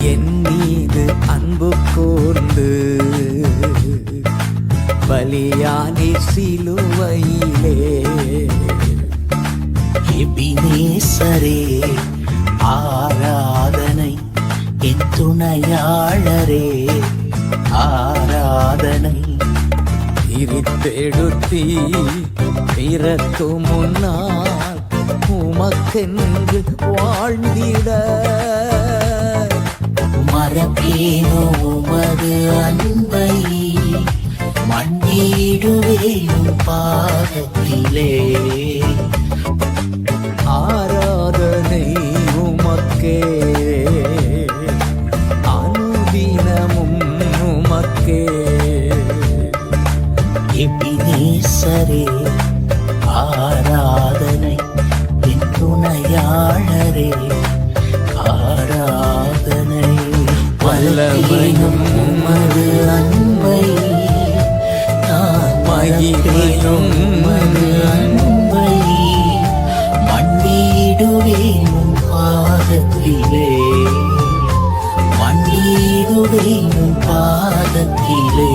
என் மீது அன்பு கூர்ந்து பலியானி சிலுவையிலே. எபினேசரே ஆராதனை, என் துணையாளரே ஆராதனை. பிரித்தெடுத்தி பிறக்கு முன்னால் உமக்கென்று வாழ்ந்திட மறப்பேனோ உமது அன்பை, மன்னிடுவேன் பாதத்திலே. ஆராதனை உமக்கே, அனுதினமும் உமக்கே. எபினேசரே ஆராதனை, என் துணையாளரே ஆராதனை. வல்லமையும் உமது அன்பை, மகிமையும் உமது அன்பை, மன்னிடுவேன் பாதத்திலே, மன்னிடுவேன் பாதத்திலே.